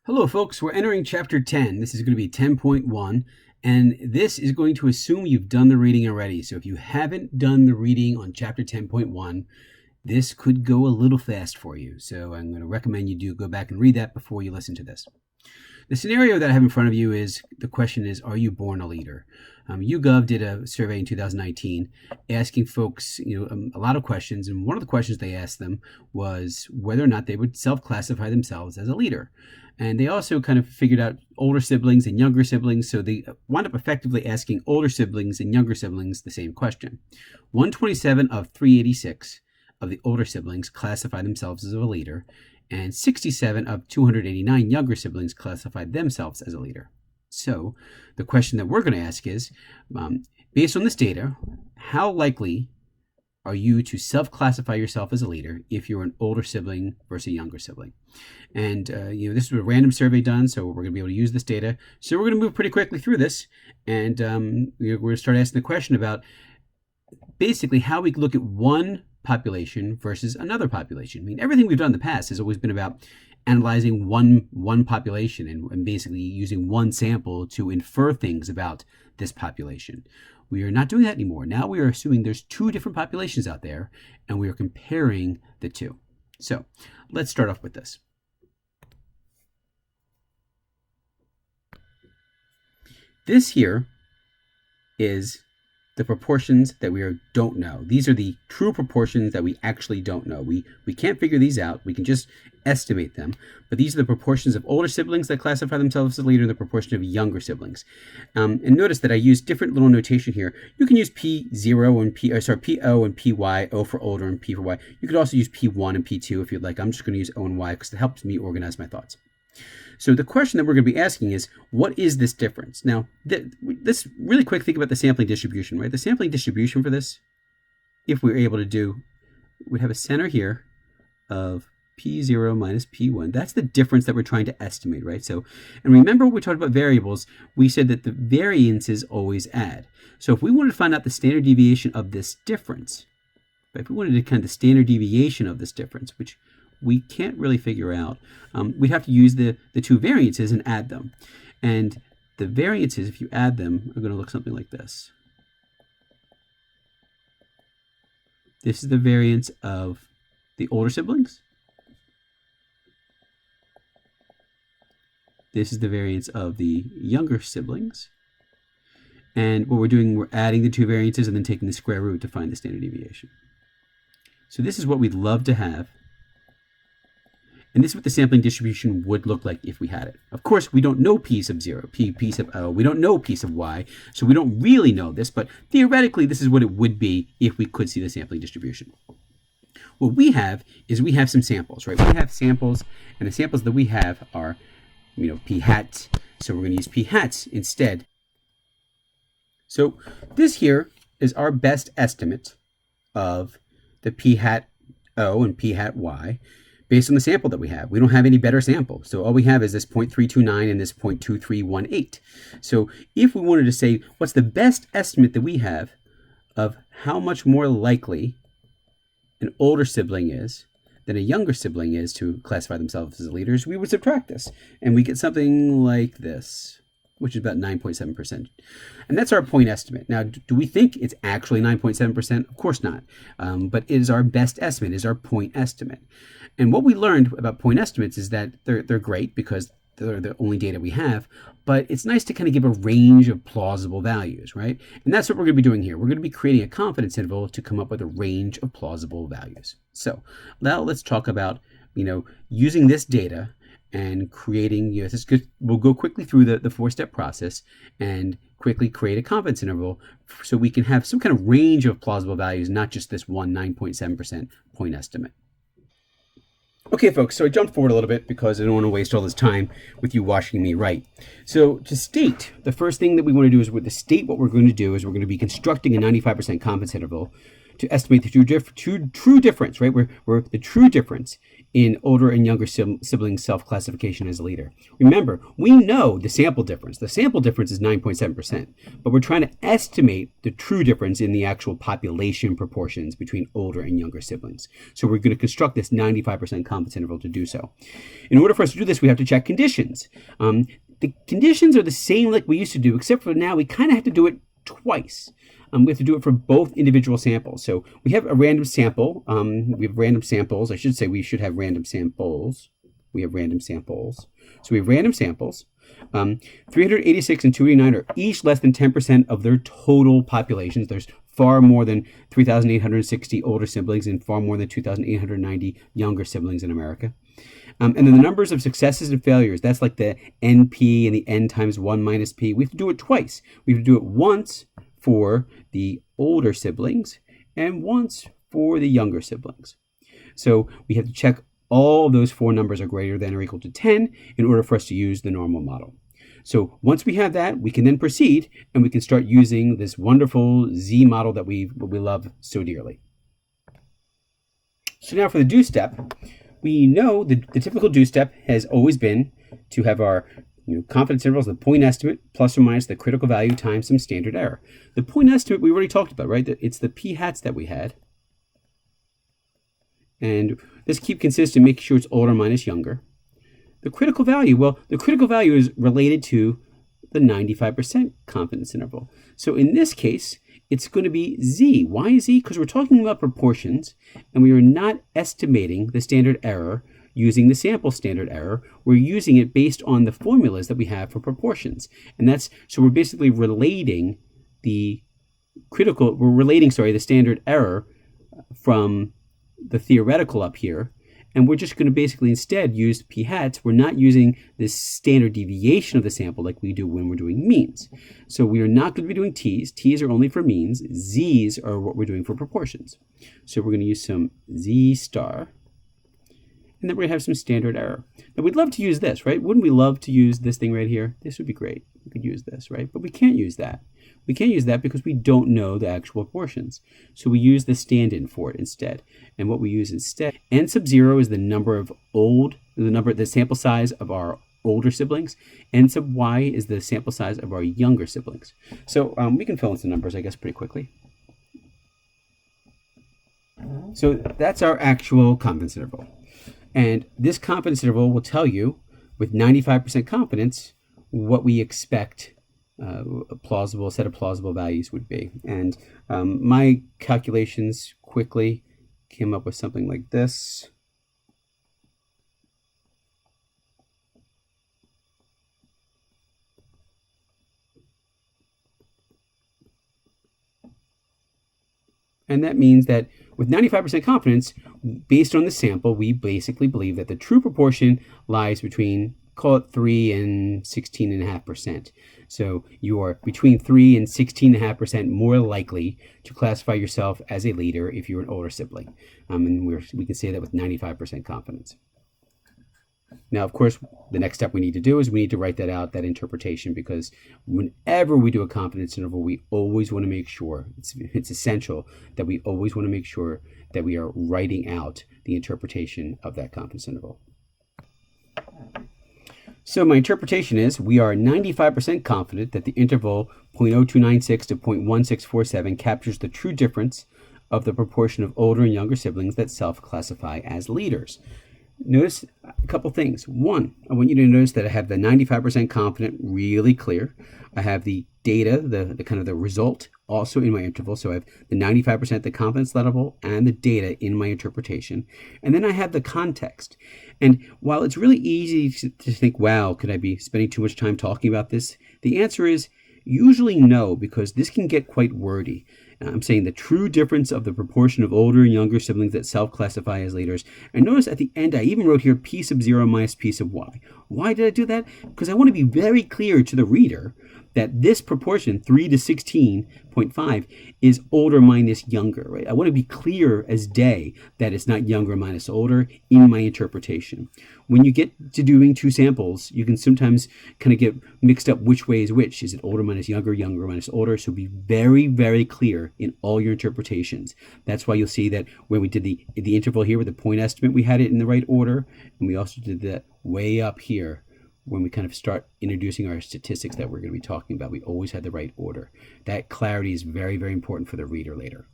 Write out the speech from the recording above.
Hello folks, we're entering chapter 10. This is going to be 10.1, and this is going to assume you've done the reading already. So if you haven't done the reading on chapter 10.1, this could go a little fast for you. So I'm going to recommend you do go back and read that before you listen to this. The scenario that I have in front of you is, the question is, are you born a leader? YouGov did a survey in 2019 asking folks, a lot of questions, and one of the questions they asked them was whether or not they would self-classify themselves as a leader. And they also kind of figured out older siblings and younger siblings, so they wound up effectively asking older siblings and younger siblings the same question. 127 of 386 of the older siblings classify themselves as a leader, and 67 of 289 younger siblings classified themselves as a leader. So the question that we're going to ask is, based on this data, how likely are you to self-classify yourself as a leader if you're an older sibling versus a younger sibling? And this is a random survey done, so we're going to be able to use this data. So we're going to move pretty quickly through this, and we're going to start asking the question about basically how we look at one population versus another population. I mean, everything we've done in the past has always been about analyzing one population and basically using one sample to infer things about this population. We are not doing that anymore. Now we are assuming there's two different populations out there, and we are comparing the two. So let's start off with this. This here is the proportions that we don't know. These are the true proportions that we actually don't know. We can't figure these out. We can just estimate them. But these are the proportions of older siblings that classify themselves as a leader and the proportion of younger siblings. And notice that I use different little notation here. You can use P0 and PO and PY, O for older and P for Y. You could also use P1 and P2 if you'd like. I'm just going to use O and Y because it helps me organize my thoughts. So the question that we're going to be asking is, what is this difference? Now, let's really quick think about the sampling distribution, right? The sampling distribution for this, if we're able to do, we have a center here of P0 minus P1. That's the difference that we're trying to estimate, right? So, and remember when we talked about variables, we said that the variances always add. So if we wanted to find out the standard deviation of this difference, right? If we wanted to kind of the standard deviation of this difference, which we can't really figure out, we'd have to use the two variances and add them. And the variances, if you add them, are going to look something like this. This is the variance of the older siblings. This is the variance of the younger siblings. And what we're doing, we're adding the two variances and then taking the square root to find the standard deviation. So this is what we'd love to have. And this is what the sampling distribution would look like if we had it. Of course, we don't know P sub 0, P sub O. We don't know P sub Y, so we don't really know this, but theoretically, this is what it would be if we could see the sampling distribution. What we have is we have some samples, right? We have samples, and the samples that we have are, P hat, so we're going to use P hats instead. So this here is our best estimate of the P hat O and P hat Y, based on the sample that we have. We don't have any better sample. So all we have is this 0.329 and this 0.2318. So if we wanted to say what's the best estimate that we have of how much more likely an older sibling is than a younger sibling is to classify themselves as leaders, we would subtract this. And we get something like this, which is about 9.7%. And that's our point estimate. Now, do we think it's actually 9.7%? Of course not. But it is our best estimate, is our point estimate. And what we learned about point estimates is that they're great because they're the only data we have, but it's nice to kind of give a range of plausible values, right? And that's what we're going to be doing here. We're going to be creating a confidence interval to come up with a range of plausible values. So now let's talk about, using this data and creating, we'll go quickly through the four-step process and quickly create a confidence interval so we can have some kind of range of plausible values, not just this one 9.7% point estimate. Okay, folks, so I jumped forward a little bit because I don't want to waste all this time with you watching me write. So to state, the first thing that we want to do is to state what we're going to do is we're going to be constructing a 95% confidence interval to estimate the true difference, right? Where the true difference in older and younger siblings self-classification as a leader. Remember, we know the sample difference. The sample difference is 9.7%, but we're trying to estimate the true difference in the actual population proportions between older and younger siblings. So we're going to construct this 95% confidence interval to do so. In order for us to do this, we have to check conditions. The conditions are the same like we used to do, except for now we kind of have to do it twice. We have to do it for both individual samples. So we have a random sample. We have random samples. I should say we should have random samples. We have random samples. So we have random samples. 386 and 289 are each less than 10% of their total populations. There's far more than 3,860 older siblings and far more than 2,890 younger siblings in America. And then the numbers of successes and failures, that's like the NP and the N times 1 minus P. We have to do it twice. We have to do it once for the older siblings and once for the younger siblings. So we have to check all of those four numbers are greater than or equal to 10 in order for us to use the normal model. So once we have that, we can then proceed and we can start using this wonderful Z model that we love so dearly. So now for the do step, we know the typical do step has always been to have our confidence intervals, the point estimate plus or minus the critical value times some standard error. The point estimate we already talked about, right? It's the p hats that we had. And this consists of making sure it's older minus younger. The critical value, well, the critical value is related to the 95% confidence interval. So in this case, it's going to be Z. Why Z? Because we're talking about proportions, and we are not estimating the standard error using the sample standard error. We're using it based on the formulas that we have for proportions. And so we're basically relating the standard error from the theoretical up here. And we're just going to basically instead use p hats. We're not using this standard deviation of the sample like we do when we're doing means. So we are not going to be doing t's. T's are only for means. Z's are what we're doing for proportions. So we're going to use some z star. And then we're going to have some standard error. Now we'd love to use this, right? Wouldn't we love to use this thing right here? This would be great. We could use this, right? But we can't use that. We can't use that because we don't know the actual proportions. So we use the stand-in for it instead. And what we use instead, n sub 0 is the the sample size of our older siblings. N sub y is the sample size of our younger siblings. So we can fill in some numbers, I guess, pretty quickly. So that's our actual confidence interval. And this confidence interval will tell you with 95% confidence what we expect a set of plausible values would be. And my calculations quickly came up with something like this. And that means that with 95% confidence, based on the sample, we basically believe that the true proportion lies between, call it 3 and 16.5%. So you are between 3 and 16.5% more likely to classify yourself as a leader if you're an older sibling. And we can say that with 95% confidence. Now, of course, the next step we need to do is we need to write that out, that interpretation, because whenever we do a confidence interval, we always want to make sure, it's essential that we always want to make sure that we are writing out the interpretation of that confidence interval. So my interpretation is we are 95% confident that the interval 0.0296 to 0.1647 captures the true difference of the proportion of older and younger siblings that self-classify as leaders. Notice a couple things. One, I want you to notice that I have the 95% confident really clear. I have the data, the kind of the result also in my interval. So I have the 95% the confidence level and the data in my interpretation. And then I have the context. And while it's really easy to think, wow, could I be spending too much time talking about this? The answer is usually no, because this can get quite wordy. I'm saying the true difference of the proportion of older and younger siblings that self-classify as leaders. And notice at the end, I even wrote here p sub 0 minus p sub y. Why did I do that? Because I want to be very clear to the reader that this proportion, 3 to 16.5, is older minus younger, right? I want to be clear as day that it's not younger minus older in my interpretation. When you get to doing two samples, you can sometimes kind of get mixed up which way is which. Is it older minus younger, younger minus older? So be very, very clear in all your interpretations. That's why you'll see that when we did the interval here with the point estimate, we had it in the right order. And we also did that way up here when we kind of start introducing our statistics that we're going to be talking about. We always had the right order. That clarity is very, very important for the reader later.